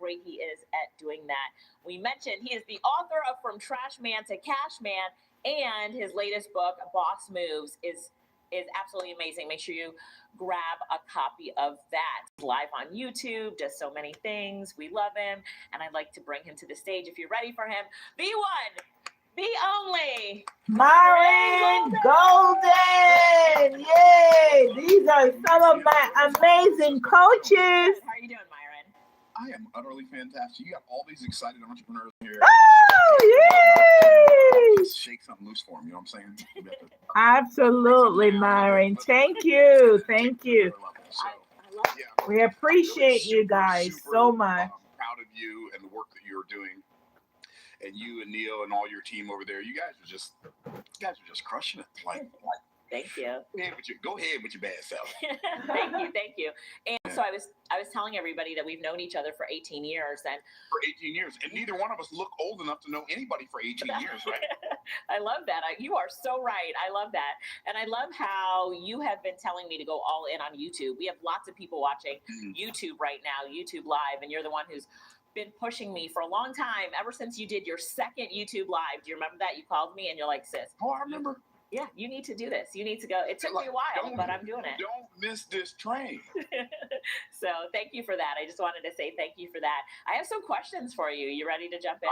great he is at doing that. We mentioned he is the author of From Trash Man to Cash Man, and his latest book, Boss Moves, is absolutely amazing. Make sure you grab a copy of that. He's live on YouTube, does so many things. We love him, and I'd like to bring him to the stage. If you're ready for him, the one, the only, Myron Golden. Yay! These are some of my amazing coaches. How are you doing, Myron? I am utterly fantastic. You got all these excited entrepreneurs here. Oh, yay! Just shake something loose for them, you know what I'm saying? Absolutely, Myron. Thank you. Thank you. So, We appreciate you guys so much. Proud of you and the work that you're doing. And you and Neil and all your team over there, you guys are just crushing it. Like thank you. Go ahead with your bad self. Thank you. And so I was telling everybody that we've known each other for 18 years, and neither one of us look old enough to know anybody for 18 years, right? I love that. You are so right. I love that, and I love how you have been telling me to go all in on YouTube. We have lots of people watching YouTube right now, YouTube Live, and you're the one who's been pushing me for a long time, ever since you did your second YouTube Live. Do you remember that? You called me and you're like, sis. Oh, I remember. Yeah, you need to do this. You need to go. It took me a while, but I'm doing it. Don't miss this train. So thank you for that. I just wanted to say thank you for that. I have some questions for you. You ready to jump in?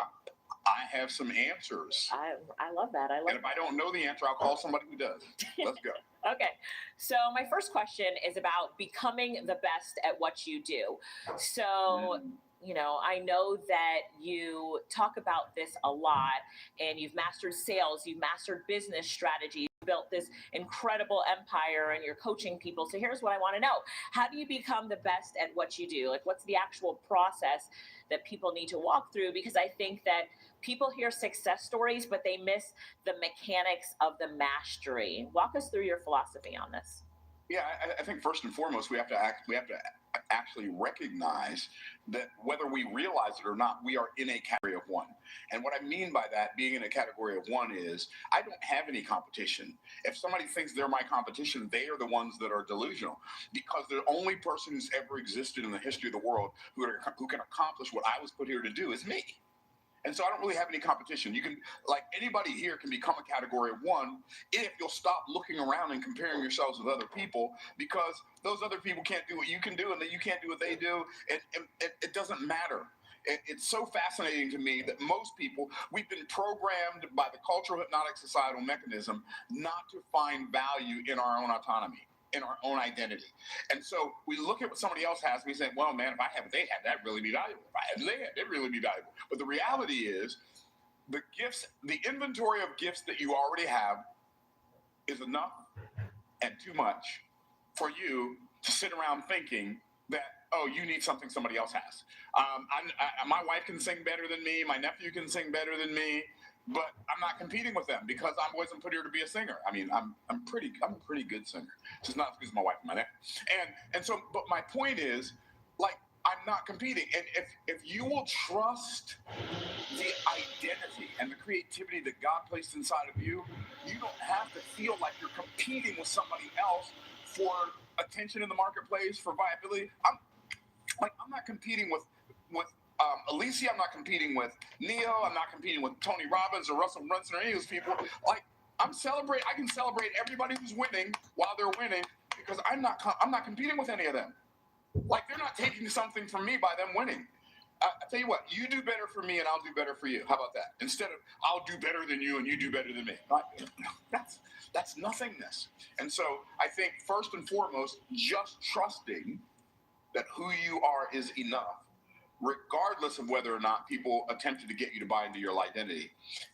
I have some answers. I love that. And if I don't know the answer, I'll call somebody who does. Let's go. Okay. So my first question is about becoming the best at what you do. So you know, I know that you talk about this a lot, and you've mastered sales, you've mastered business strategy, you've built this incredible empire, and you're coaching people. So here's what I want to know. How do you become the best at what you do? Like, what's the actual process that people need to walk through? Because I think that people hear success stories, but they miss the mechanics of the mastery. Walk us through your philosophy on this. Yeah, I think first and foremost, we have to actually recognize that whether we realize it or not, we are in a category of one. And what I mean by that, being in a category of one, is I don't have any competition. If somebody thinks they're my competition, they are the ones that are delusional, because the only person who's ever existed in the history of the world who can accomplish what I was put here to do is me. And so I don't really have any competition. You can, like, anybody here can become a category of one if you'll stop looking around and comparing yourselves with other people, because those other people can't do what you can do, and then you can't do what they do. It doesn't matter. It's so fascinating to me that most people, we've been programmed by the cultural hypnotic societal mechanism not to find value in our own autonomy, in our own identity. And so we look at what somebody else has, and we say, well, man, if I have what they have, that'd really be valuable. If I had what they had, it'd really be valuable. But the reality is, the gifts, the inventory of gifts that you already have is enough and too much for you to sit around thinking that, oh, you need something somebody else has. My wife can sing better than me. My nephew can sing better than me. But I'm not competing with them because I wasn't put here to be a singer. I mean, I'm a pretty good singer. Just not because of my wife and my nephew. And so, but my point is, like, I'm not competing. And if you will trust the identity and the creativity that God placed inside of you, you don't have to feel like you're competing with somebody else for attention in the marketplace, for viability. I'm not competing with Alicia. I'm not competing with Neil. I'm not competing with Tony Robbins or Russell Brunson or any of those people. Like, I can celebrate everybody who's winning while they're winning, because I'm not competing with any of them. Like, they're not taking something from me by them winning. I tell you what, you do better for me and I'll do better for you. How about that? Instead of I'll do better than you and you do better than me. That's nothingness. And so I think first and foremost, just trusting that who you are is enough, regardless of whether or not people attempted to get you to buy into your identity.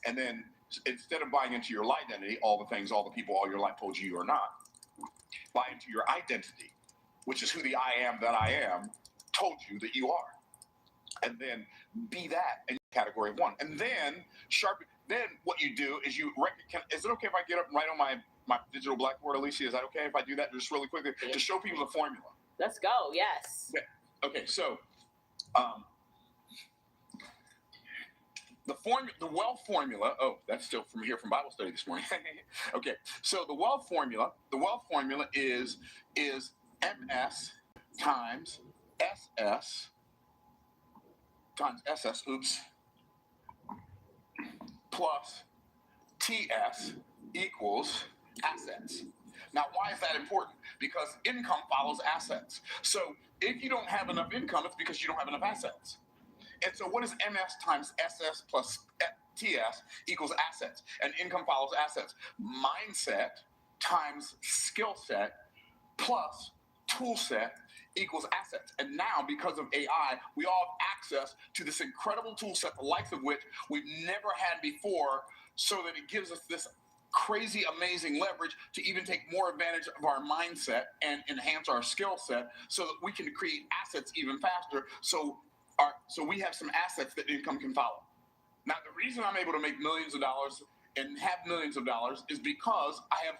And then instead of buying into your identity, all the things, all the people, all your life told you are not, buy into your identity, which is who the I am that I am told you that you are. And then be that in category one. And then then what you do is is it okay if I get up and write on my digital blackboard, Alicia? Is that okay if I do that just really quickly to show people the formula? Let's go. Yes. Okay. So the wealth formula. Oh, that's still from Bible study this morning. Okay. So the wealth formula is MS times SS times SS, plus TS equals assets. Now, why is that important? Because income follows assets. So if you don't have enough income, it's because you don't have enough assets. And so what is MS times SS plus TS equals assets? And income follows assets. Mindset times skill set plus tool set equals assets. And now, because of AI, we all have access to this incredible tool set, the likes of which we've never had before, so that it gives us this crazy, amazing leverage to even take more advantage of our mindset and enhance our skill set so that we can create assets even faster. So we have some assets that income can follow. Now, the reason I'm able to make millions of dollars and have millions of dollars is because I've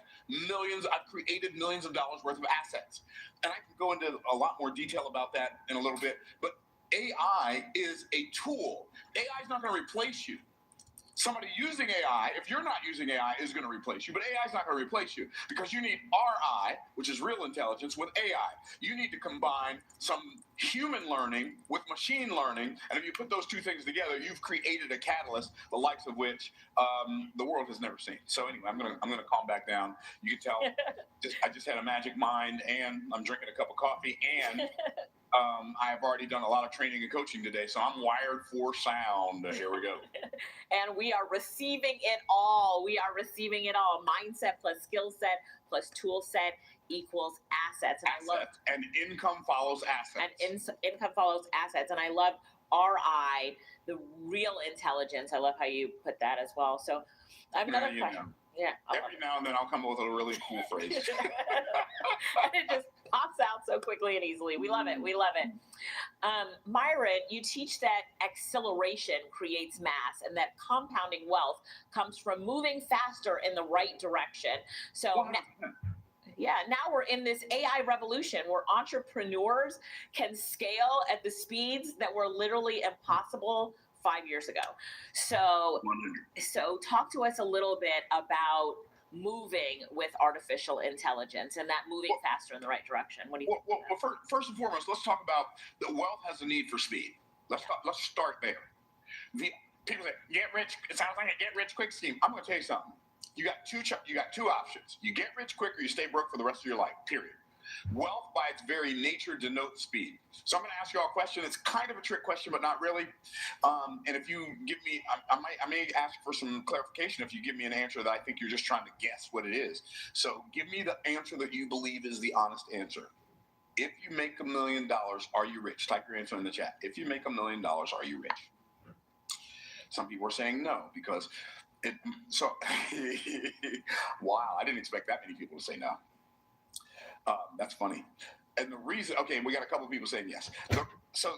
created millions of dollars worth of assets. And I can go into a lot more detail about that in a little bit, but AI is a tool. AI is not going to replace you. Somebody using AI, if you're not using AI, is going to replace you. But AI is not going to replace you because you need RI, which is real intelligence, with AI. You need to combine some human learning with machine learning. And if you put those two things together, you've created a catalyst, the likes of which the world has never seen. So anyway, I'm gonna calm back down. You can tell I just had a magic mind, and I'm drinking a cup of coffee, and I've already done a lot of training and coaching today, so I'm wired for sound. Here we go. And we are receiving it all. We are receiving it all. Mindset plus skill set plus tool set equals assets. And I love and income follows assets. And income follows assets. And I love RI, the real intelligence. I love how you put that as well. So I have another question. Yeah. Every now and then I'll come up with a really cool phrase. And it just pops out so quickly and easily. We love it. We love it. Myron, you teach that acceleration creates mass and that compounding wealth comes from moving faster in the right direction. So now we're in this AI revolution where entrepreneurs can scale at the speeds that were literally impossible 5 years ago. So talk to us a little bit about moving with artificial intelligence and that moving faster in the right direction. What do you think? Well, first and foremost, let's talk about the wealth has a need for speed. Let's start there. People say, get rich. It sounds like a get rich quick scheme. I'm going to tell you something. You got two options. You get rich quick or you stay broke for the rest of your life, period. Wealth, by its very nature, denotes speed. So I'm going to ask you all a question. It's kind of a trick question, but not really. And if you give me, I may ask for some clarification if you give me an answer that I think you're just trying to guess what it is. So give me the answer that you believe is the honest answer. If you make $1 million, are you rich? Type your answer in the chat. If you make $1 million, are you rich? Some people are saying no because wow, I didn't expect that many people to say no. That's funny. And the reason, okay, we got a couple of people saying yes. So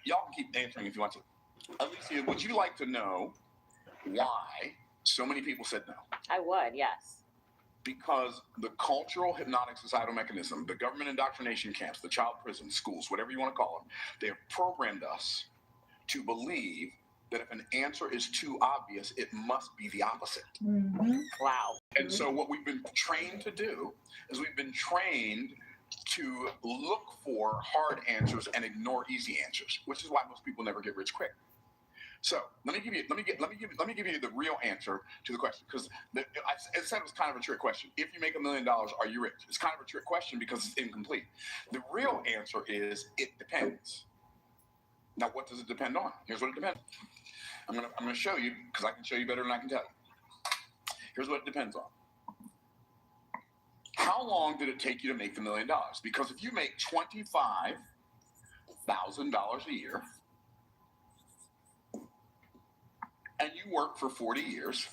y'all can keep answering if you want to. Alicia, would you like to know why so many people said no? I would, yes. Because the cultural hypnotic societal mechanism, the government indoctrination camps, the child prison schools, whatever you want to call them, they have programmed us to believe that if an answer is too obvious, it must be the opposite. Mm-hmm. Wow. And so what we've been trained to do is we've been trained to look for hard answers and ignore easy answers, which is why most people never get rich quick. So let me give you the real answer to the question, because I said it was kind of a trick question. If you make $1 million, are you rich? It's kind of a trick question because it's incomplete. The real answer is it depends. Now, what does it depend on? Here's what it depends. I'm gonna show you because I can show you better than I can tell you. Here's what it depends on. How long did it take you to make the $1 million? Because if you make $25,000 a year and you work for 40 years,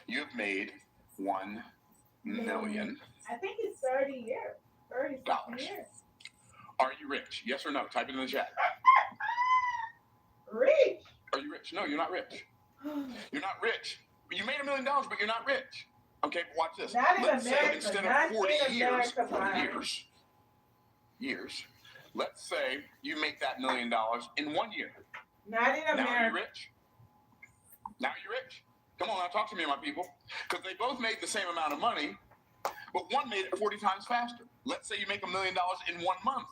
you've made $1 million. I think it's 30 years. 30 years. Are you rich? Yes or no? Type it in the chat. Rich? Are you rich? No, you're not rich. You're not rich. You made $1 million, but you're not rich. Okay, watch this. Let's say instead of 40 years, let's say you make that $1 million in 1 year. Not in America. Now are you rich? Now you're rich. Come on, now talk to me, my people. Because they both made the same amount of money, but one made it 40 times faster. Let's say you make $1 million in 1 month.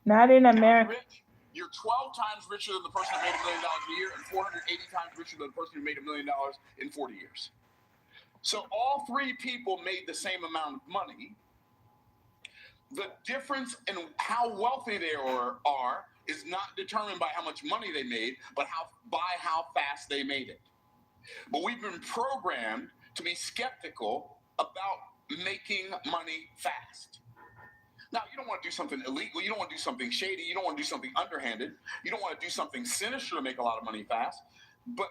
Not in America. You're 12 times richer than the person who made $1 million a year and 480 times richer than the person who made $1 million in 40 years. So all three people made the same amount of money. The difference in how wealthy they are is not determined by how much money they made, but by how fast they made it. But we've been programmed to be skeptical about making money fast. Now, you don't want to do something illegal. You don't want to do something shady. You don't want to do something underhanded. You don't want to do something sinister to make a lot of money fast. But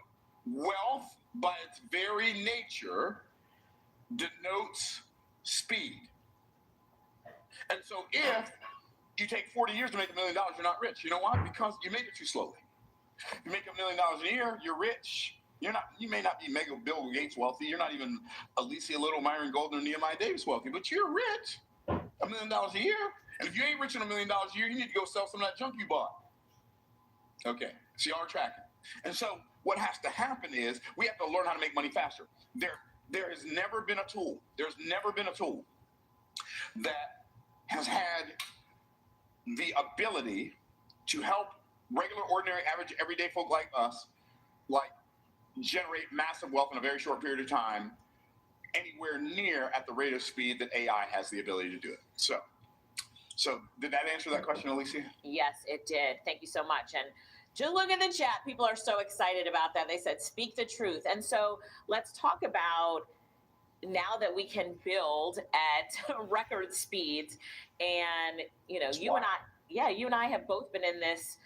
wealth, by its very nature, denotes speed. And so if you take 40 years to make $1 million, you're not rich. You know why? Because you made it too slowly. You make $1 million a year, you're rich. You may not be mega Bill Gates wealthy. You're not even Alicia Little, Myron Golden, or Nehemiah Davis wealthy, but you're rich. $1 million a year. And if you ain't rich in $1 million a year, you need to go sell some of that junk you bought. Okay, so y'all are tracking. And so what has to happen is we have to learn how to make money faster. There has never been a tool. There's never been a tool that has had the ability to help regular, ordinary, average, everyday folk like us, generate massive wealth in a very short period of time, anywhere near at the rate of speed that AI has the ability to do it. So did that answer that question, Alicia? Yes, it did. Thank you so much. And just look at the chat. People are so excited about that. They said, speak the truth. And so let's talk about now that we can build at record speeds. And, you and I have both been in this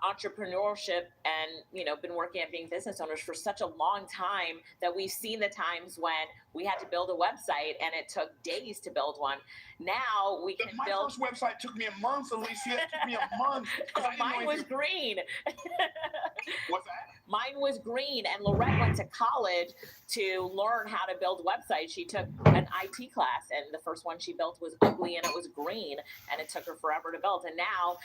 entrepreneurship and, been working at being business owners for such a long time that we've seen the times when we had to build a website and it took days to build one. Now we can build. My first website took me a month, Alicia. It took me a month. Mine was green. What's that? Mine was green, and Lorette went to college to learn how to build websites. She took an IT class, and the first one she built was ugly and it was green, and it took her forever to build. And now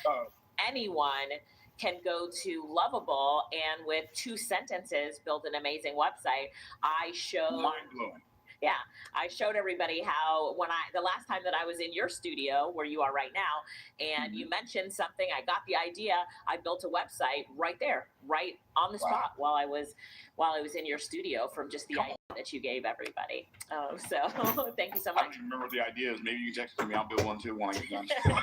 anyone can go to Lovable and with 2 sentences build an amazing website. I showed mind-blowing. Yeah, I showed everybody how the last time that I was in your studio where you are right now, and you mentioned something, I got the idea, I built a website right there, right on the spot while I was in your studio from just the idea that you gave everybody. So thank you so much. I don't even remember what the idea is. Maybe you can text me. I'll build one too when I get done.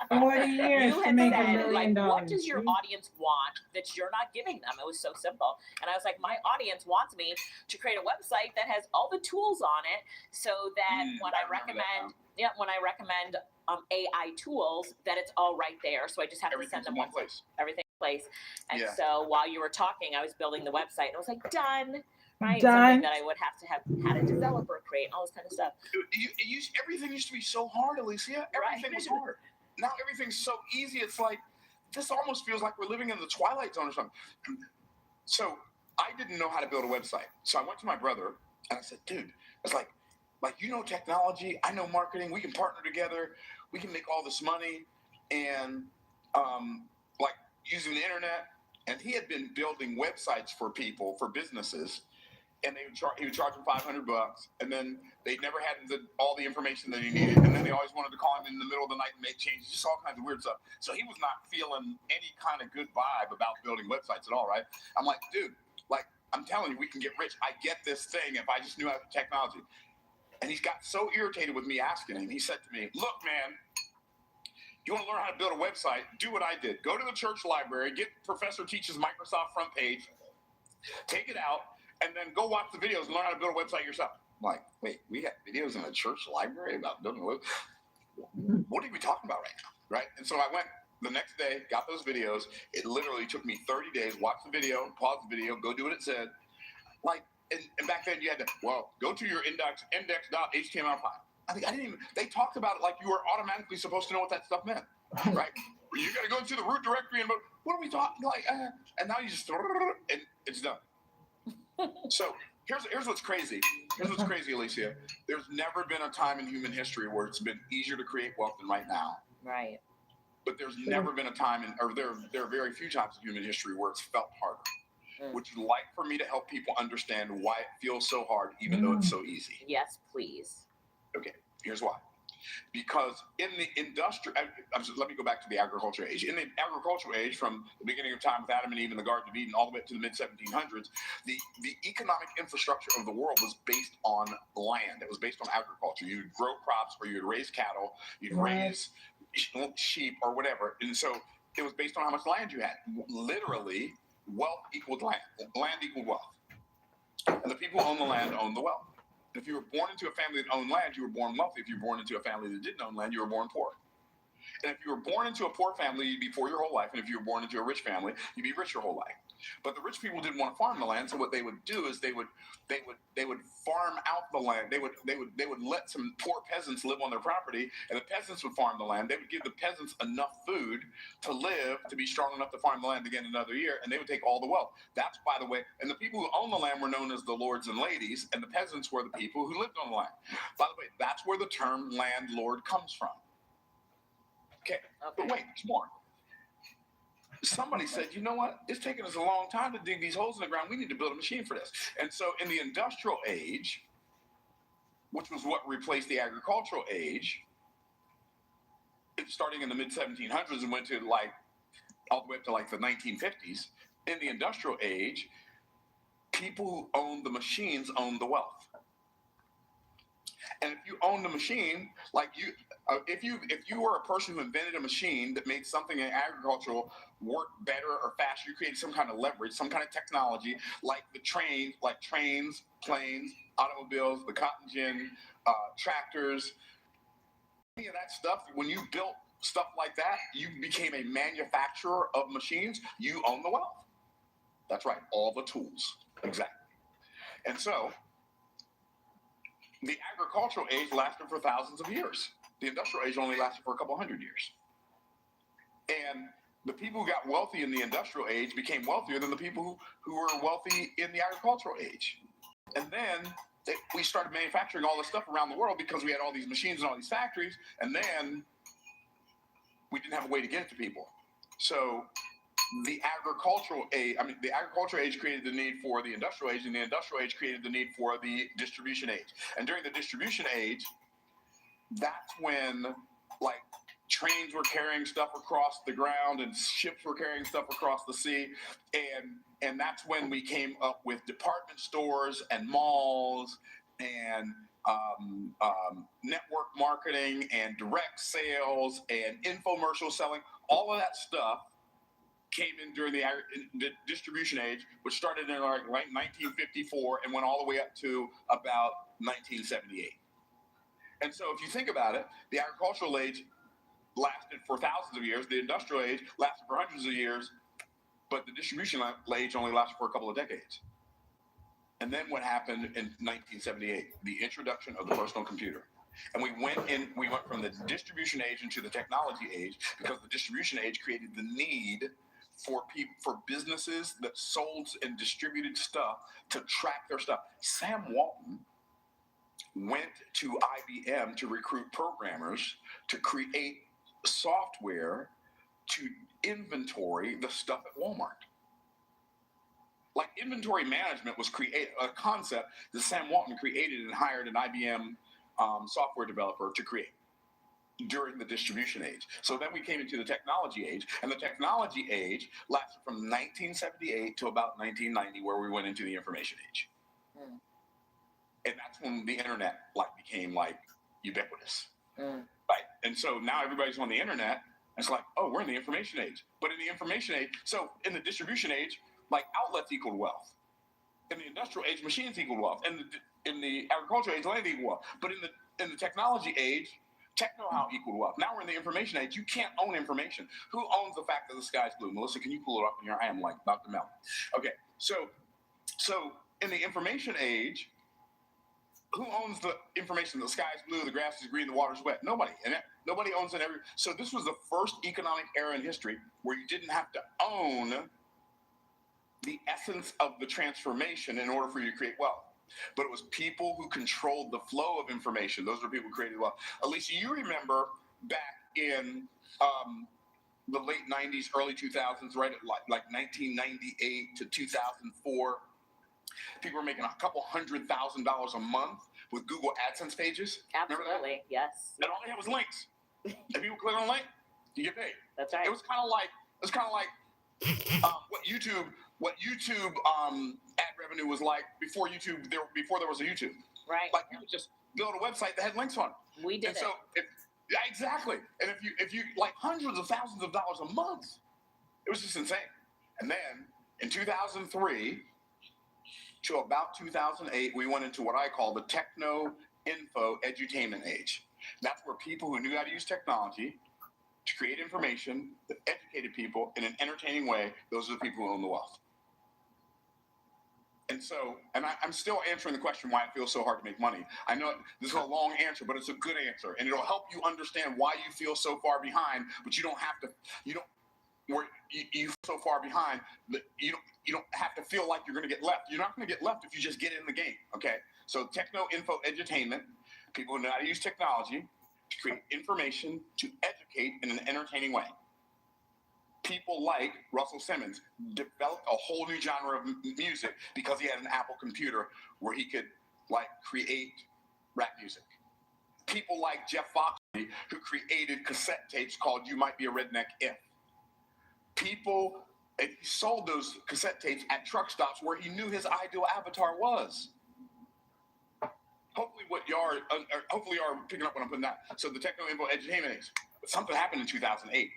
40 years you to make $1 said, million. What does your audience want that you're not giving them? It was so simple. And I was like, my audience wants me to create a website that has all the tools on it so that when I recommend AI tools, that it's all right there. So I just have to send them one place. Everything in place. And so while you were talking, I was building the website and I was like, done. Right? Done. Something that I would have to have had a developer create, all this kind of stuff. Everything used to be so hard, Alicia. Everything was hard. Now everything's so easy. It's like, this almost feels like we're living in the Twilight Zone or something. So I didn't know how to build a website. So I went to my brother and I said, dude, it's like technology, I know marketing, we can partner together, we can make all this money and using the internet. And he had been building websites for people, for businesses, and he would charge them $500, and then they never had all the information that he needed, and then they always wanted to call him in the middle of the night and make changes, just all kinds of weird stuff. So he was not feeling any kind of good vibe about building websites at all, right? I'm like, dude, I'm telling you, we can get rich. I get this thing if I just knew how to technology. And he's got so irritated with me asking him, he said to me, look, man, you want to learn how to build a website, do what I did. Go to the church library, get Professor Teach's Microsoft front page, take it out, and then go watch the videos and learn how to build a website yourself. I'm like, wait, we got videos in the church library about building a website? What are we talking about right now, right? And so I went the next day, got those videos. It literally took me 30 days, watch the video, pause the video, go do what it said. And back then you had to, go to your index.html file. I didn't even, they talked about it like you were automatically supposed to know what that stuff meant, right? You got to go to the root directory and what are we talking and now you just, and it's done. So here's what's crazy. Here's what's crazy, Alicia. There's never been a time in human history where it's been easier to create wealth than right now. Right. But there's never been a time there are very few times in human history where it's felt harder. Would you like for me to help people understand why it feels so hard, even though it's so easy? Yes, please. Okay, here's why. because in the let me go back to the agricultural age. In the agricultural age, from the beginning of time with Adam and Eve in the Garden of Eden all the way up to the mid 1700s, the economic infrastructure of the world was based on land. It was based on agriculture. You'd grow crops, or you'd raise cattle, you'd raise sheep, or whatever. And so it was based on how much land you had. Literally, wealth equaled land. Land equaled wealth. And the people who own the land own the wealth. If you were born into a family that owned land, you were born wealthy. If you were born into a family that didn't own land, you were born poor. And if you were born into a poor family, you'd be poor your whole life. And if you were born into a rich family, you'd be rich your whole life. But the rich people didn't want to farm the land, so what they would do is they would farm out the land. They would let some poor peasants live on their property, and the peasants would farm the land. They would give the peasants enough food to live, to be strong enough to farm the land again another year, and they would take all the wealth. That's, by the way, and the people who owned the land were known as the lords and ladies, and the peasants were the people who lived on the land. By the way, that's where the term landlord comes from. Okay. But wait, there's more. Somebody said, you know what? It's taken us a long time to dig these holes in the ground. We need to build a machine for this. And so in the industrial age, which was what replaced the agricultural age, starting in the mid 1700s and went to all the way up to the 1950s, in the industrial age, people who owned the machines owned the wealth. And if you own the machine, if you were a person who invented a machine that made something in agricultural work better or faster, you created some kind of leverage, some kind of technology, like trains, planes, automobiles, the cotton gin, tractors, any of that stuff. When you built stuff like that, you became a manufacturer of machines. You own the wealth. That's right, all the tools, exactly. And so the agricultural age lasted for thousands of years. The industrial age only lasted for a couple hundred years. And the people who got wealthy in the industrial age became wealthier than the people who were wealthy in the agricultural age. And then we started manufacturing all this stuff around the world because we had all these machines and all these factories, and then we didn't have a way to get it to people. So the agricultural age created the need for the industrial age, and the industrial age created the need for the distribution age. And during the distribution age, that's when trains were carrying stuff across the ground and ships were carrying stuff across the sea, and that's when we came up with department stores and malls and network marketing and direct sales and infomercial selling. All of that stuff came in during the distribution age, which started in 1954 and went all the way up to about 1978. And so if you think about it, the agricultural age lasted for thousands of years, the industrial age lasted for hundreds of years, but the distribution age only lasted for a couple of decades. And then what happened in 1978? The introduction of the personal computer. And we went from the distribution age into the technology age, because the distribution age created the need for businesses that sold and distributed stuff to track their stuff. Sam Walton went to IBM to recruit programmers to create software to inventory the stuff at Walmart. Inventory management was a concept that Sam Walton created and hired an IBM software developer to create during the distribution age. So then we came into the technology age, and the technology age lasted from 1978 to about 1990, where we went into the information age. Mm. And that's when the internet became ubiquitous. Mm. Right? And so now everybody's on the internet. It's we're in the information age. But in the information age, so in the distribution age, outlets equaled wealth. In the industrial age, machines equaled wealth. In the agricultural age, land equaled wealth. But in the technology age, techno-how equaled wealth. Now we're in the information age. You can't own information. Who owns the fact that the sky's blue? Melissa, can you pull it up in here? I am about to melt. Okay, so in the information age, who owns the information? The sky's blue, the grass is green, the water's wet. Nobody. And nobody owns it. So this was the first economic era in history where you didn't have to own the essence of the transformation in order for you to create wealth. But it was people who controlled the flow of information. Those were people who created wealth. Alicia, you remember back in the late 90s, early 2000s, right at 1998 to 2004, people were making $200,000 a month with Google AdSense pages? Absolutely, yes. And all they had was links. If people click on a link, you get paid. That's right. It was kind of like what YouTube ad revenue was like before there was a YouTube. Right. Like you would just build a website that had links on it. We did and so yeah, exactly. And if you like hundreds of thousands of dollars a month, it was just insane. And then in 2003 to about 2008, we went into what I call the techno info edutainment age. That's where people who knew how to use technology to create information that educated people in an entertaining way, those are the people who own the wealth. And so, I'm still answering the question why it feels so hard to make money. I know this is a long answer, but it's a good answer, and it'll help you understand why you feel so far behind. But you feel so far behind that you don't have to feel like you're going to get left. You're not going to get left if you just get in the game. Okay. So techno info edutainment, people who know how to use technology to create information to educate in an entertaining way. People like Russell Simmons developed a whole new genre of music because he had an Apple computer where he could like create rap music. People like Jeff Foxley, who created cassette tapes called "You Might Be a Redneck If." People, and he sold those cassette tapes at truck stops where he knew his ideal avatar was. Hopefully y'all are picking up what I'm putting down. So the techno info edutainment is, but something happened in 2008.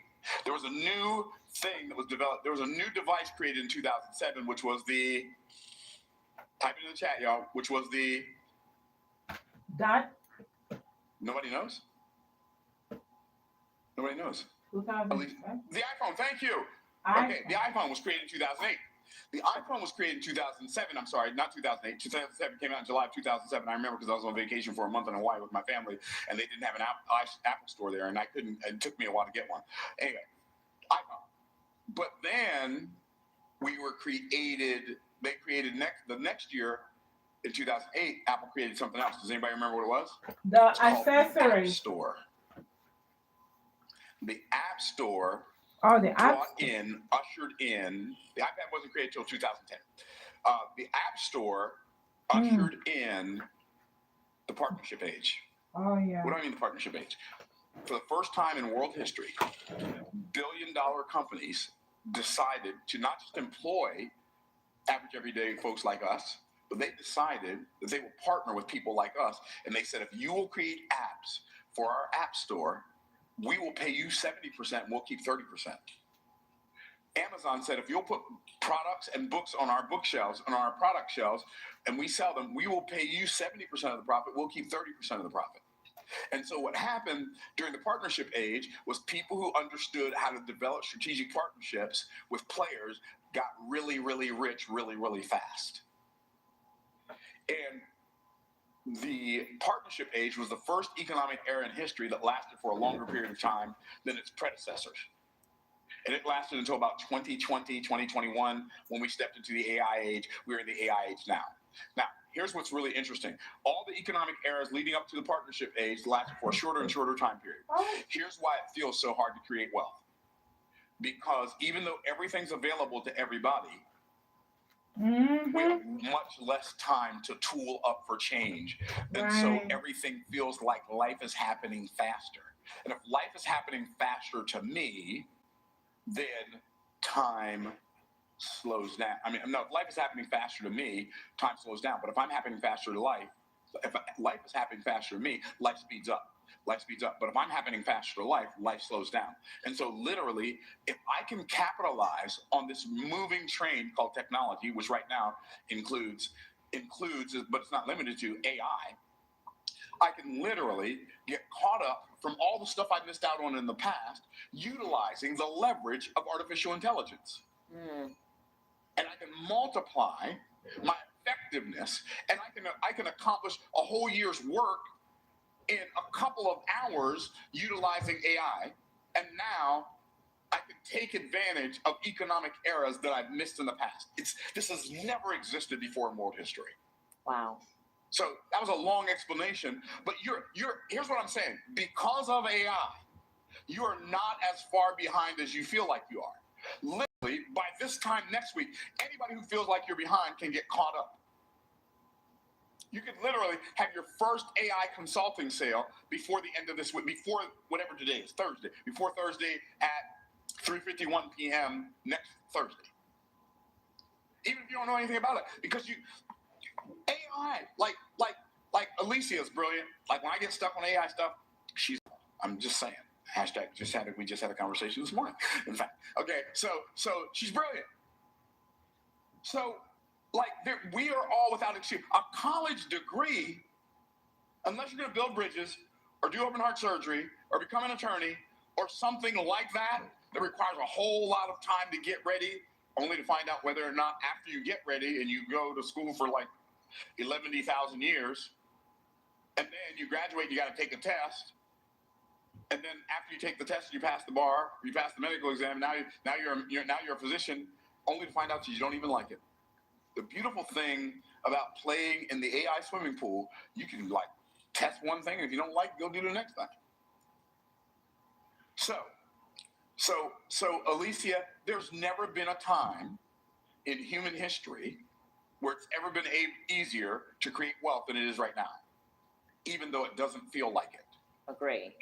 There was a new thing that was developed. There was a new device created in 2007, which was the, type it in the chat, y'all, which was the, Dot. nobody knows? Nobody knows. 2000. At least, the iPhone, thank you. Okay, the iPhone was created in 2008. The iPhone was created in 2007. I'm sorry, not 2008. 2007 came out in July of 2007. I remember because I was on vacation for a month in Hawaii with my family, and they didn't have an Apple store there, and I couldn't. It took me a while to get one. Anyway, iPhone. But then we were created. They created the next year in 2008. Apple created something else. Does anybody remember what it was? The The accessory. App Store. The App Store. Oh, the app. Ushered in. The iPad wasn't created until 2010. The App Store ushered in the partnership age. Oh, yeah. What do I mean the partnership age? For the first time in world history, billion-dollar companies decided to not just employ average everyday folks like us, but they decided that they will partner with people like us. And they said, if you will create apps for our App Store, we will pay you 70% and we'll keep 30%. Amazon said, if you'll put products and books on our bookshelves, on our product shelves, and we sell them, we will pay you 70% of the profit. We'll keep 30% of the profit. And so what happened during the partnership age was people who understood how to develop strategic partnerships with players got really, really rich, really, really fast. And the partnership age was the first economic era in history that lasted for a longer period of time than its predecessors. And it lasted until about 2020, 2021, when we stepped into the AI age. We're in the AI age now. Now, here's what's really interesting. All the economic eras leading up to the partnership age lasted for a shorter and shorter time period. Here's why it feels so hard to create wealth. Because even though everything's available to everybody, we have much less time to tool up for change. And so everything feels like life is happening faster. And if life is happening faster to me, then time slows down. I mean, no, if life is happening faster to me, time slows down. But if I'm happening faster to life, if life is happening faster to me, life speeds up. Life speeds up. But if I'm happening faster to life, life slows down. And so literally, if I can capitalize on this moving train called technology, which right now includes, but it's not limited to AI, I can literally get caught up from all the stuff I missed out on in the past, utilizing the leverage of artificial intelligence. And I can multiply my effectiveness, and I can accomplish a whole year's work in a couple of hours utilizing AI. And now I can take advantage of economic eras that I've missed in the past. This has never existed before in world history. Wow. So that was a long explanation, but here's what I'm saying. Because of AI, you are not as far behind as you feel like you are. Literally, by this time next week, anybody who feels like you're behind can get caught up. You could literally have your first AI consulting sale before the end of this week, before whatever today is, Thursday, before Thursday at 3:51 p.m. next Thursday. Even if you don't know anything about it, because AI, like Alicia is brilliant. Like when I get stuck on AI stuff, I'm just saying. We just had a conversation this morning. In fact, okay, so she's brilliant. So, like, we are all without excuse. A college degree, unless you're going to build bridges or do open heart surgery or become an attorney or something like that requires a whole lot of time to get ready, only to find out whether or not after you get ready and you go to school for like 11,000 years, and then you graduate, you got to take a test. And then after you take the test, you pass the bar, you pass the medical exam. Now you're a physician, only to find out that you don't even like it. The beautiful thing about playing in the AI swimming pool, you can like test one thing, and if you don't like it, go do the next thing. So Alicia, there's never been a time in human history where it's ever been easier to create wealth than it is right now, even though it doesn't feel like it. Agree.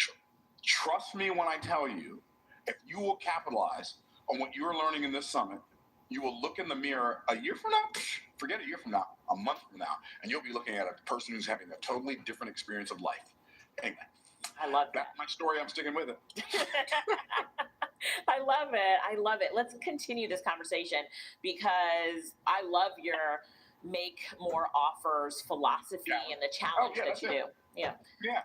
Trust me when I tell you, if you will capitalize on what you're learning in this summit, you will look in the mirror a year from now, forget a year from now, a month from now, and you'll be looking at a person who's having a totally different experience of life. Anyway, I love that. That's my story. I'm sticking with it. I love it. I love it. Let's continue this conversation because I love your make more offers philosophy and the challenge that you do. Yeah. Yeah.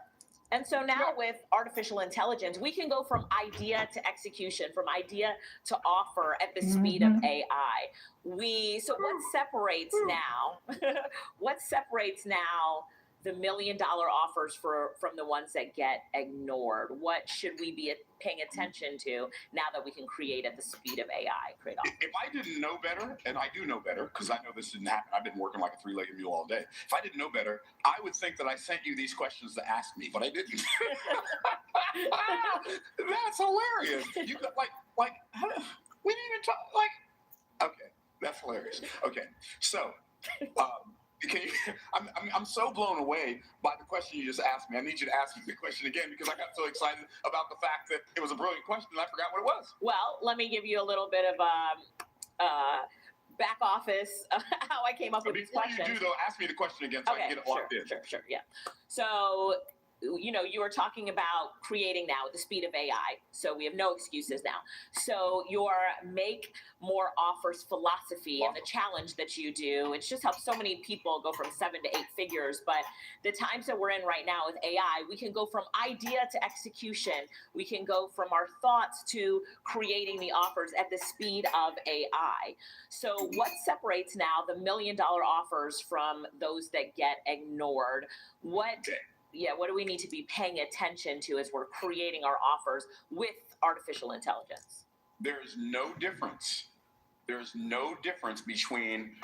And so now with artificial intelligence, we can go from idea to execution, from idea to offer at the speed of AI. So what separates now? What separates now the $1 million offers from the ones that get ignored? What should we be paying attention to now that we can create at the speed of AI? If I didn't know better, and I do know better because I know this didn't happen, I've been working like a three-legged mule all day. If I didn't know better, I would think that I sent you these questions to ask me, but I didn't. That's hilarious. You got like we didn't even talk okay, that's hilarious. Okay, so I'm so blown away by the question you just asked me. I need you to ask me the question again because I got so excited about the fact that it was a brilliant question and I forgot what it was. Well, let me give you a little bit of back office how I came up with these questions. Before you do, though, ask me the question again so I can get it locked in. Sure, yeah. So, you were talking about creating now at the speed of AI. So we have no excuses now. So your make more offers philosophy and the challenge that you do, it's just helped so many people go from 7 to 8 figures. But the times that we're in right now with AI, we can go from idea to execution. We can go from our thoughts to creating the offers at the speed of AI. So what separates now the $1 million offers from those that get ignored? What do we need to be paying attention to as we're creating our offers with artificial intelligence? There's no difference. There's no difference between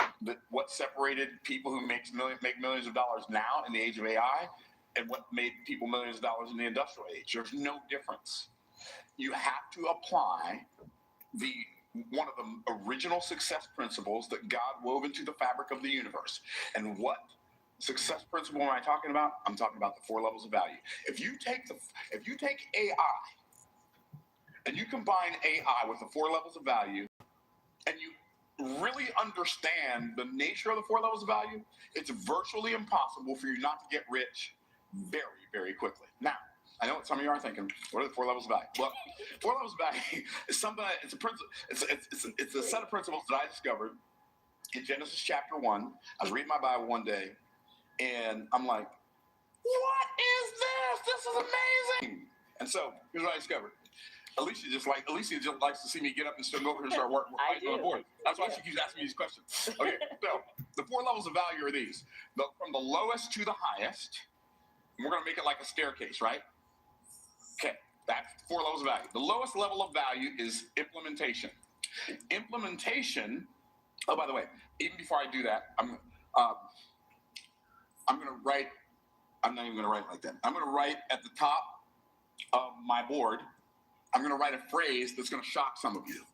what separated people who make millions of dollars now in the age of AI and what made people millions of dollars in the industrial age. There's no difference. You have to apply one of the original success principles that God wove into the fabric of the universe. And what success principle am I talking about? I'm talking about the 4 levels of value. If you take AI and you combine AI with the 4 levels of value and you really understand the nature of the 4 levels of value, it's virtually impossible for you not to get rich very, very quickly. Now, I know what some of you are thinking. What are the 4 levels of value? Well, 4 levels of value is something. It's a principle. It's a set of principles that I discovered in Genesis chapter 1. I was reading my Bible one day, and I'm like, "What is this? This is amazing!" And so here's what I discovered. Alicia just likes to see me get up and still go over here and start working on the board. That's why she keeps asking me these questions. Okay, so the 4 levels of value are these: from the lowest to the highest. And we're going to make it like a staircase, right? Okay, that's 4 levels of value. The lowest level of value is implementation. Implementation. Oh, by the way, even before I do that, I'm going to write. I'm not even going to write like that. I'm going to write at the top of my board. I'm going to write a phrase that's going to shock some of you.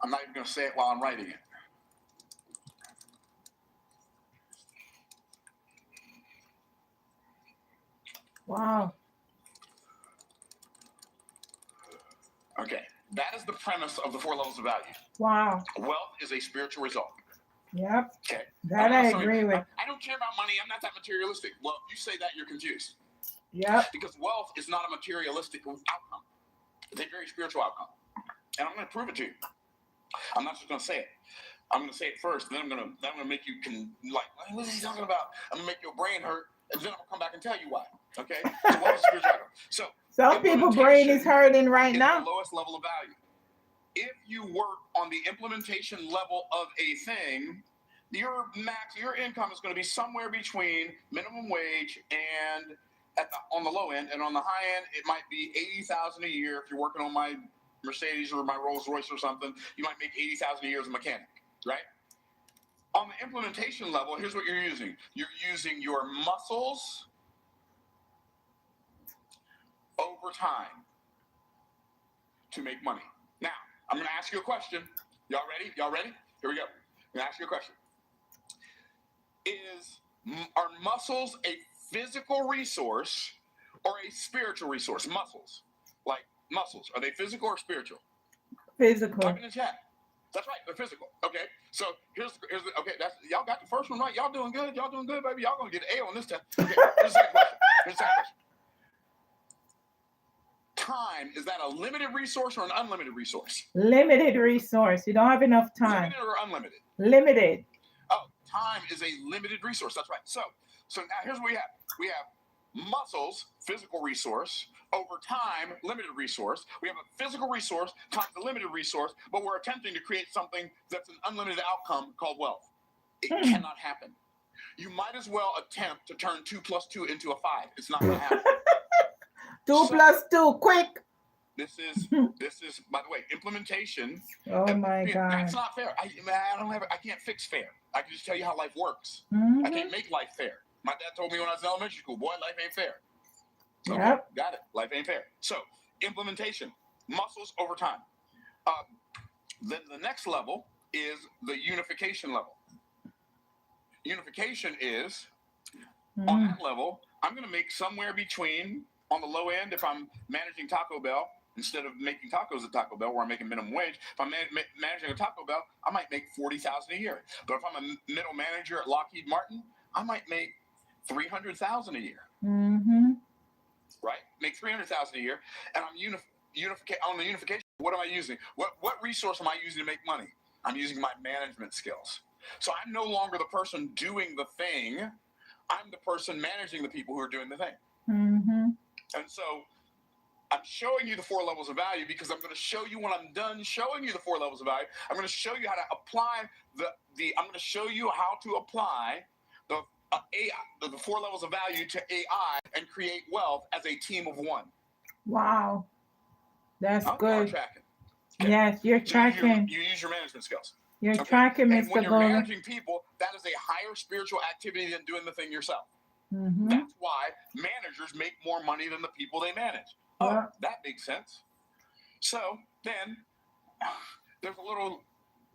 I'm not even going to say it while I'm writing it. Wow. Okay, that is the premise of the 4 levels of value. Wow. Wealth is a spiritual result. Yep. Okay. That I agree with. I don't care about money. I'm not that materialistic. Well, if you say that, you're confused. Yep. Because wealth is not a materialistic outcome. It's a very spiritual outcome. And I'm going to prove it to you. I'm not just going to say it. I'm going to say it first, then I'm going to make you what is he talking about? I'm going to make your brain hurt, and then I'm going to come back and tell you why. Okay? So what is spiritual outcome? So some people's brain is hurting right now. The lowest level of value. If you work on the implementation level of a thing, your income is going to be somewhere between minimum wage and on the low end, and on the high end, it might be $80,000 a year. If you're working on my Mercedes or my Rolls Royce or something, you might make $80,000 a year as a mechanic, right? On the implementation level, here's what you're using. You're using your muscles over time to make money. Now, I'm going to ask you a question. Y'all ready? Here we go. I'm going to ask you a question. Are muscles a physical resource or a spiritual resource? Muscles. Like muscles. Are they physical or spiritual? Physical. Type in the chat. That's right. They're physical. Okay. So here's okay. Y'all got the first one right. Y'all doing good. Baby. Y'all going to get an A on this test. Okay. Here's the second question. Time, is that a limited resource or an unlimited resource? Limited resource. You don't have enough time. Limited or unlimited? Limited. Oh, time is a limited resource. That's right. So now here's what we have. We have muscles, physical resource, over time, limited resource. We have a physical resource times a limited resource, but we're attempting to create something that's an unlimited outcome called wealth. It cannot happen. You might as well attempt to turn 2 + 2 into a 5. It's not going to happen. 2 + 2, quick. This is, by the way, implementation. Oh my God. That's not fair. I can't fix fair. I can just tell you how life works. I can't make life fair. My dad told me when I was in elementary school, boy, life ain't fair. Okay, yep. Got it. Life ain't fair. So implementation, muscles over time. Then the next level is the unification level. Unification is, on that level, I'm going to make somewhere between, on the low end, if I'm managing Taco Bell, instead of making tacos at Taco Bell where I'm making minimum wage, if I'm managing a Taco Bell, I might make $40,000 a year. But if I'm a middle manager at Lockheed Martin, I might make $300,000 a year. Right? Make $300,000 a year, and I'm on the unification. What am I using? What resource am I using to make money? I'm using my management skills. So I'm no longer the person doing the thing. I'm the person managing the people who are doing the thing. And so I'm showing you the 4 levels of value because I'm going to show you when I'm done showing you the 4 levels of value. I'm going to show you how to apply I'm going to show you how to apply the AI, the 4 levels of value to AI and create wealth as a team of one. Wow. That's good. Tracking. Okay. Yes, you're tracking. You use your management skills. You're tracking, Mr. And when you're Golden. managing people, that is a higher spiritual activity than doing the thing yourself. That's why managers make more money than the people they manage. Oh, that makes sense. So then there's a little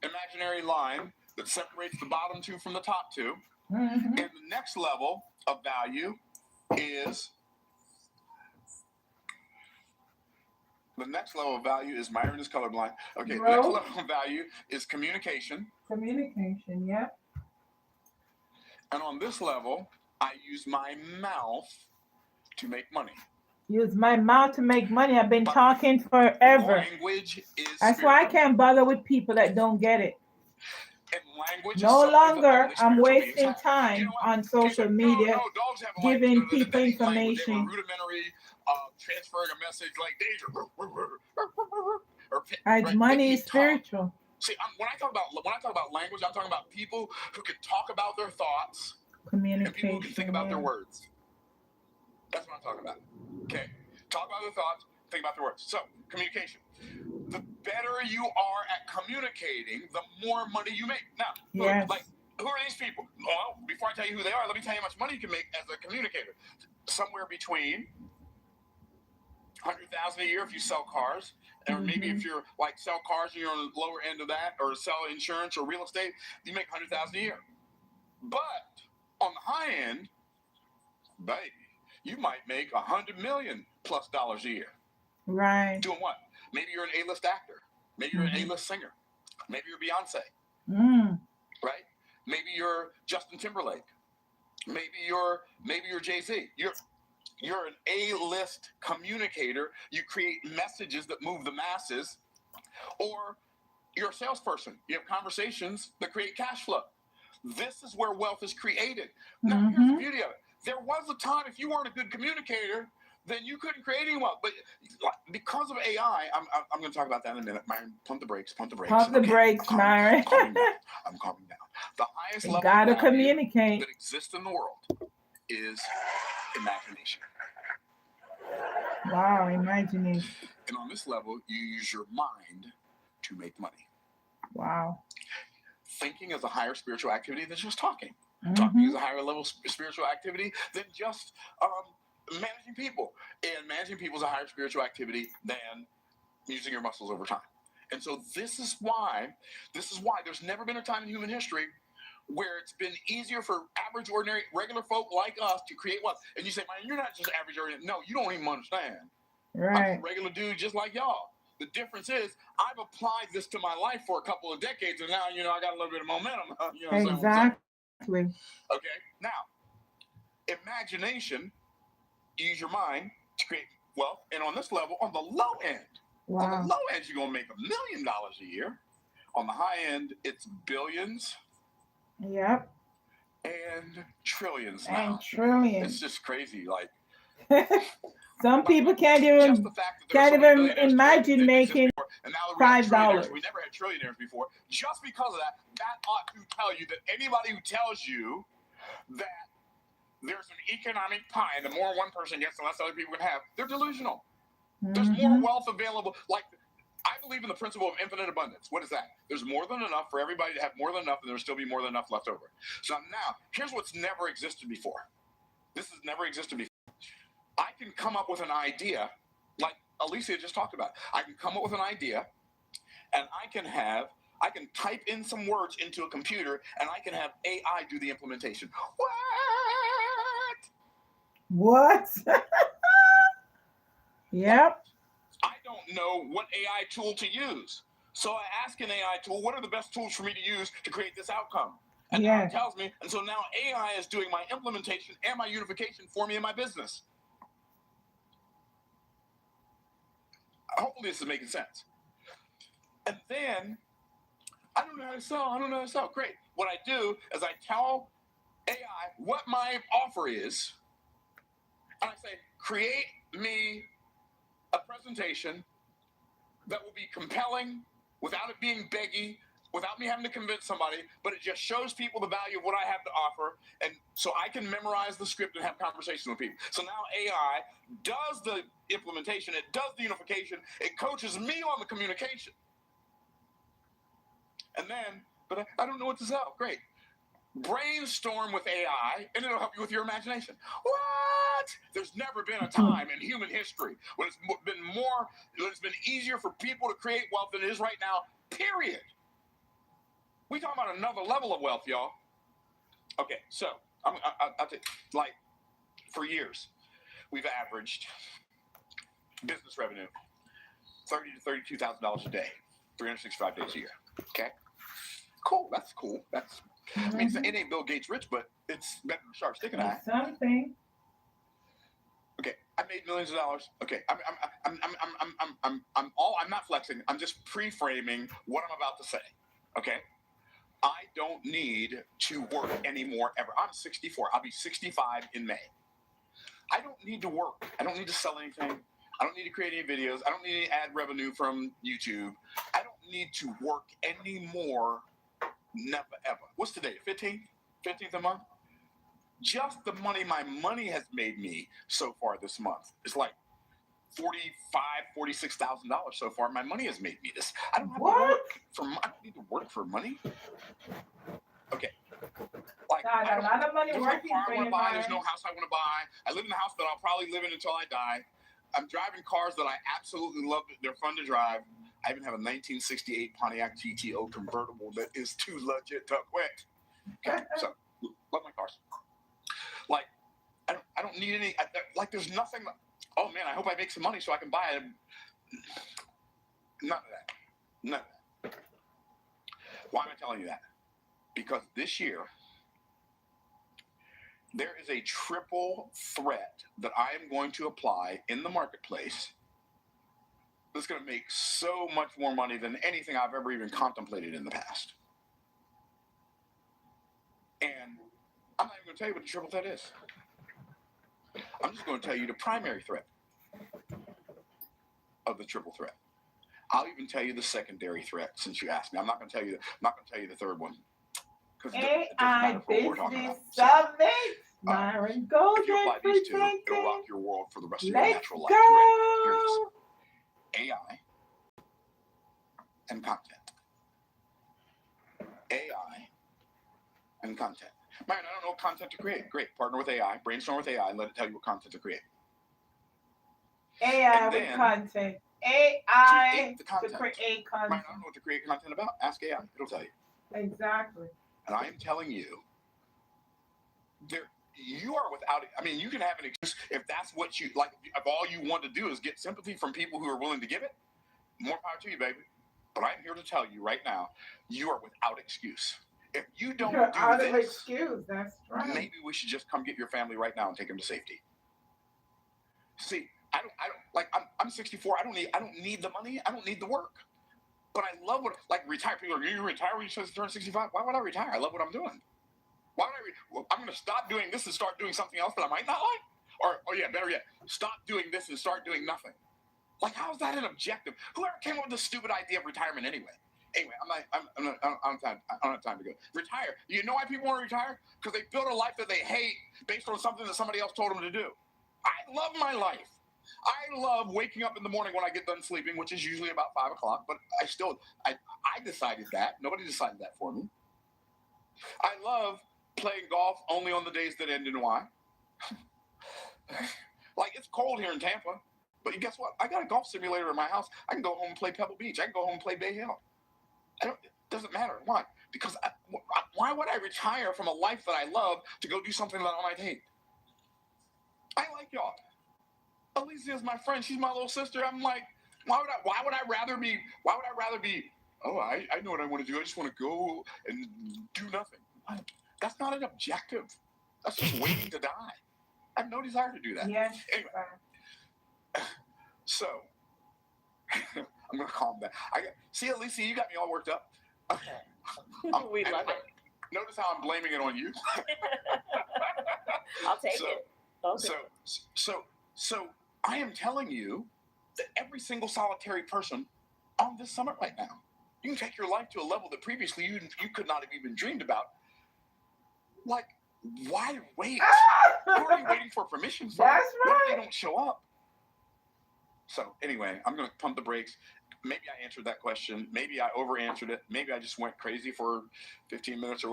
imaginary line that separates the bottom 2 from the top 2. And the next level of value is Myron is colorblind. Okay, the next level of value is communication. Communication, yeah. And on this level, I use my mouth to make money. Use my mouth to make money. I've been talking forever. Language is That's spiritual. why I can't bother with people that don't get it. And language no is longer I'm wasting beings. time on social media dogs have giving people information. They were rudimentary, transferring a message like danger. As money is spiritual. See, when I talk about language, I'm talking about people who can talk about their thoughts, communication, and people who can think about their words. That's what I'm talking about. Okay, talk about their thoughts, think about their words. So, communication. The better you are at communicating, the more money you make. Now, who are these people? Well, before I tell you who they are, let me tell you how much money you can make as a communicator. Somewhere between $100,000 a year if you sell cars, or maybe if you're like sell cars and you're on the lower end of that, or sell insurance or real estate, you make $100,000 a year. But on the high end, baby, You might make $100 million plus a year. Right. Doing what? Maybe you're an A-list actor. Maybe you're an A-list singer. Maybe you're Beyonce. Right? Maybe you're Justin Timberlake. Maybe you're Jay-Z. You're an A-list communicator. You create messages that move the masses. Or you're a salesperson. You have conversations that create cash flow. This is where wealth is created. Now, here's the beauty of it. There was a time if you weren't a good communicator, then you couldn't create any wealth. But because of AI, I'm going to talk about that in a minute. Myron, pump the brakes. Pump the brakes, Myron. I'm calming down. The highest level gotta of value communicate that exists in the world is imagination. Wow, imagination. And on this level, you use your mind to make money. Wow. Thinking is a higher spiritual activity than just talking. Talking is a higher level spiritual activity than just managing people. And managing people is a higher spiritual activity than using your muscles over time. And so this is why there's never been a time in human history where it's been easier for average, ordinary, regular folk like us to create wealth. And you say, man, you're not just average, ordinary. No, you don't even understand. Right. I'm a regular dude just like y'all. The difference is I've applied this to my life for a couple of decades, and now, I got a little bit of momentum. Exactly. Okay, now, imagination, use your mind to create wealth. And on this level, on the low end, on the low end, you're going to make $1 million a year. On the high end, it's billions. Yep. And trillions and now. trillions. It's just crazy. Like some people can't even imagine making and now $5. We never had trillionaires before. Just because of that, that ought to tell you that anybody who tells you that there's an economic pie and the more one person gets, the less other people can have, they're delusional. There's more wealth available. Like, I believe in the principle of infinite abundance. What is that? There's more than enough for everybody to have more than enough, and there'll still be more than enough left over. So now, here's what's never existed before. This has never existed before. I can come up with an idea, like Alicia just talked about. I can come up with an idea, and I can type in some words into a computer, and I can have AI do the implementation. What? Yep. I don't know what AI tool to use. So I ask an AI tool, what are the best tools for me to use to create this outcome? And now it tells me, and so now AI is doing my implementation and my unification for me in my business. Hopefully this is making sense. And then, I don't know how to sell. Great. What I do is I tell AI what my offer is, and I say, create me a presentation that will be compelling without it being beggy, without me having to convince somebody, but it just shows people the value of what I have to offer, and so I can memorize the script and have conversations with people. So now AI does the implementation, it does the unification, it coaches me on the communication. And then, but I don't know what to sell. Great. Brainstorm with AI, and it'll help you with your imagination. What? There's never been a time in human history when it's been easier for people to create wealth than it is right now, period. We talking about another level of wealth, y'all. Okay, so I'll tell you, like, for years, we've averaged business revenue $30,000 to $32,000 a day, 365 days a year. Okay, cool. That's cool. I mean, it ain't Bill Gates rich, but it's better than Sharp Stick and I. Something. Okay, I made millions of dollars. Okay, I'm not flexing. I'm just pre-framing what I'm about to say. Okay, I don't need to work anymore ever. I'm 64. I'll be 65 in May. I don't need to work. I don't need to sell anything. I don't need to create any videos. I don't need any ad revenue from YouTube. I don't need to work anymore. Never ever. What's today? 15th a month? Just the money my money has made me so far this month is like $46,000 so far. My money has made me this. I don't have to work for. I don't need to work for money. Okay. Like, God, a lot of money there's working no car for I want you, to buy. Myron. There's no house I want to buy. I live in a house that I'll probably live in until I die. I'm driving cars that I absolutely love. They're fun to drive. I even have a 1968 Pontiac GTO convertible that is too legit to quit. Okay, so love my cars. Like, I I don't need any. Like, there's nothing. Oh man, I hope I make some money so I can buy it. None of that. None of that. Why am I telling you that? Because this year there is a triple threat that I am going to apply in the marketplace that's going to make so much more money than anything I've ever even contemplated in the past. And I'm not even going to tell you what the triple threat is. I'm just going to tell you the primary threat of the triple threat. I'll even tell you the secondary threat since you asked me. I'm not going to tell you. I'm not going to tell you the third one. AI Business Summit. Myron Golden if you apply these two, presenting. it'll rock your world for the rest of your Let's natural life. You ready? go. Here it is. AI and content. AI and content. Myron, I don't know what content to create. Great. Partner with AI. Brainstorm with AI and let it tell you what content to create. AI And with then content. AI create the to content. create Myron, content. I don't know what to create content about. Ask AI. It'll tell you. Exactly. And I am telling you, you are without it. I mean, you can have an excuse if that's what you like. If all you want to do is get sympathy from people who are willing to give it, more power to you, baby. But I'm here to tell you right now, you are without excuse. If you don't You're do out this, of excuse. That's right. maybe we should just come get your family right now and take them to safety. See, I don't like. I'm 64. I don't need the money. I don't need the work. But I love what, like, retire. People are, you retire when you turn 65. Why would I retire? I love what I'm doing. Why would well, I'm going to stop doing this and start doing something else that I might not like? Or yeah, better yet, stop doing this and start doing nothing. Like, how is that an objective? Whoever came up with the stupid idea of retirement anyway? Anyway, I don't have time to go. Retire. You know why people want to retire? Because they built a life that they hate based on something that somebody else told them to do. I love my life. I love waking up in the morning when I get done sleeping, which is usually about 5 o'clock, but I decided that. Nobody decided that for me. I love playing golf only on the days that end in Y. Like, it's cold here in Tampa, but guess what? I got a golf simulator in my house. I can go home and play Pebble Beach. I can go home and play Bay Hill. It doesn't matter. Why? Because why would I retire from a life that I love to go do something that I might hate? I like y'all. Alicia is my friend. She's my little sister. I'm like, why would I rather be, oh, I know what I want to do. I just want to go and do nothing. That's not an objective. That's just waiting to die. I have no desire to do that. Yes. Anyway, so I'm going to calm down. See, Alicia, you got me all worked up. We love it. Notice how I'm blaming it on you. I'll take it. Okay. So I am telling you that every single solitary person on this summit right now, you can take your life to a level that previously you could not have even dreamed about. Like, why wait? Who are you waiting for permission from? That's What if right. they don't show up? So anyway, I'm going to pump the brakes. Maybe I answered that question. Maybe I over-answered it. Maybe I just went crazy for 15 minutes or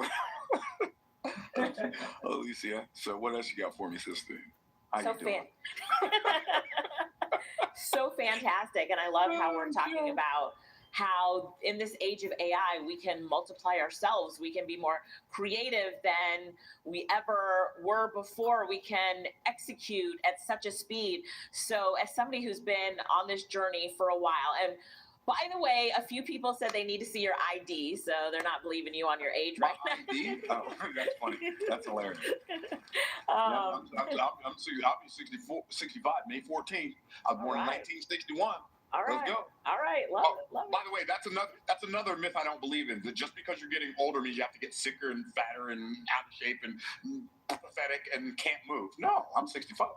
whatever. Alicia, so what else you got for me, sister? How you doing? So fantastic. And I love how we're talking about how in this age of AI, we can multiply ourselves. We can be more creative than we ever were before. We can execute at such a speed. So as somebody who's been on this journey for a while, and by the way, a few people said they need to see your ID, so they're not believing you on your age right now. ID? Oh, that's funny. That's hilarious. I'll be 65, May 14th. I was born in 1961. All right. Let's go. All right. Love it. By the way, that's another myth I don't believe in. That just because you're getting older means you have to get sicker and fatter and out of shape and pathetic and can't move. No, I'm 65.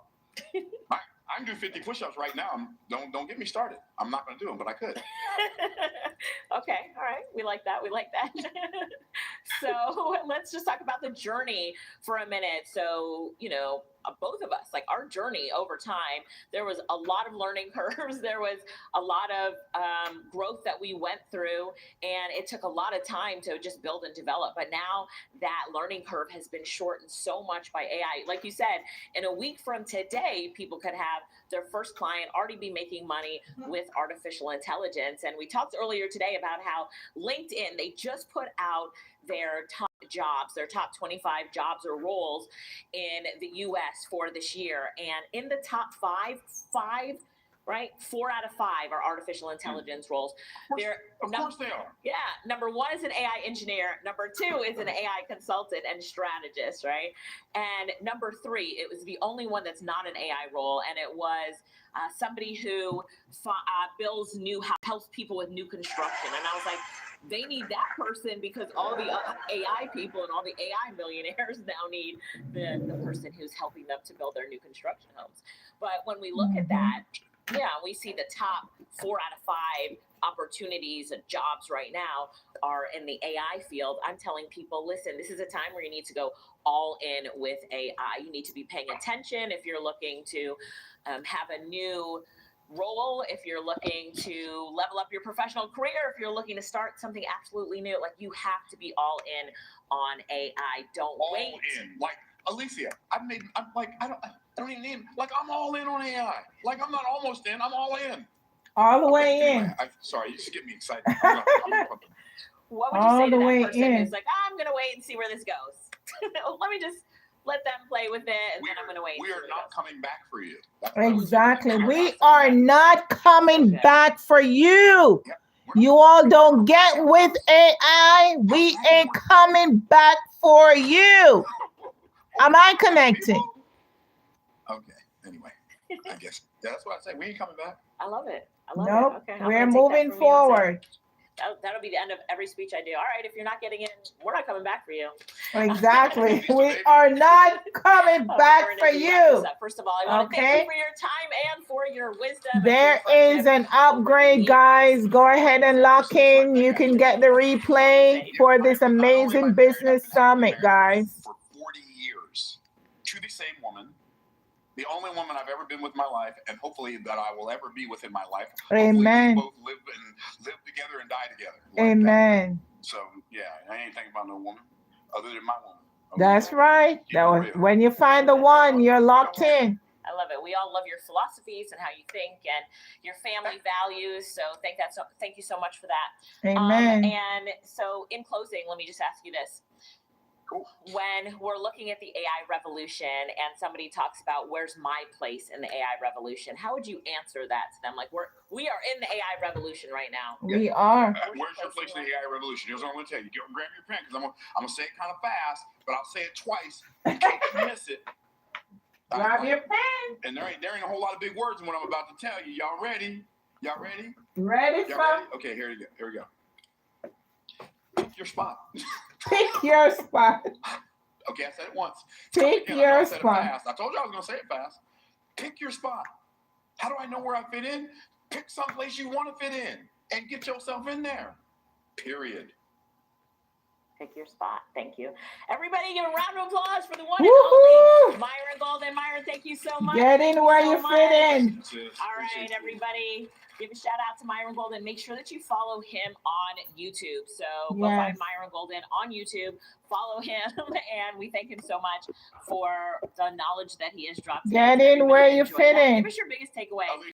I can do 50 push-ups right now. Don't get me started. I'm not going to do them, but I could. Okay. All right. We like that. So let's just talk about the journey for a minute. So, both of us, like our journey over time, there was a lot of learning curves. There was a lot of growth that we went through, and it took a lot of time to just build and develop. But now that learning curve has been shortened so much by AI. Like you said, in a week from today, people could have their first client already be making money with artificial intelligence. And we talked earlier today about how LinkedIn, they just put out their top jobs, their top 25 jobs or roles in the US for this year. And in the top five, right? 4 out of 5 are artificial intelligence roles. Of course they are. Yeah. Number 1 is an AI engineer. Number 2 is an AI consultant and strategist, right? And number 3, it was the only one that's not an AI role. And it was somebody who builds helps people with new construction. And I was like, they need that person because all the AI people and all the AI millionaires now need the person who's helping them to build their new construction homes. But when we look at that, yeah, we see the top 4 out of 5 opportunities and jobs right now are in the AI field. I'm telling people, listen, this is a time where you need to go all in with AI. You need to be paying attention if you're looking to have a new role, if you're looking to level up your professional career, if you're looking to start something absolutely new. Like, you have to be all in on AI. Don't wait. All in. Like, Alicia, I don't even need, like, I'm all in on AI. Like, I'm not almost in, I'm all in. All the way Anyway, in. Sorry, you just get me excited. What would you say to that person who's like, I'm going to wait and see where this goes? Let me just let them play with it, and then I'm going to wait. We are not coming back for you. Exactly. We are not coming back for you. You all don't get with AI. We ain't coming back for you. Am I connected? Okay. Anyway, I guess that's what I say. We ain't coming back. I love it. Nope. Okay, we're moving forward. That'll be the end of every speech I do. All right, if you're not getting in, we're not coming back for you. Exactly. We are not coming back for you. First of all, I want to thank you for your time and for your wisdom. There is an upgrade, guys. Go ahead and lock in. You can get the replay for this amazing business summit, guys. For 40 years to the same woman. The only woman I've ever been with in my life, and hopefully that I will ever be with in my life. Amen. We both live together and die together. Amen. So yeah, I ain't thinking about no woman other than my woman. That's right. When you find the one, you're locked in. I love it. We all love your philosophies and how you think and your family values. So thank you so much for that. Amen. And so in closing, let me just ask you this. When we're looking at the AI revolution and somebody talks about where's my place in the AI revolution, how would you answer that to them? Like, we are in the AI revolution right now. We are. Where's your place in the AI revolution? Here's what I'm going to tell you. Grab your pen because I'm going to say it kind of fast, but I'll say it twice in case you miss it. Grab your pen. And there ain't a whole lot of big words in what I'm about to tell you. Y'all ready? Y'all ready? Ready, ready? Okay, here we go. Pick your spot. Pick your spot. Okay, I said it once. Pick your spot. I told you I was going to say it fast. Pick your spot. How do I know where I fit in? Pick someplace you want to fit in and get yourself in there. Period. Pick your spot. Thank you. Everybody give a round of applause for the one and only Myron Golden. Myron, thank you so much. Get in where you fit in. All right, everybody. Give a shout out to Myron Golden. Make sure that you follow him on YouTube. So go find Myron Golden on YouTube. Follow him. And we thank him so much for the knowledge that he has dropped. Get in where you fit in. Give us your biggest takeaway.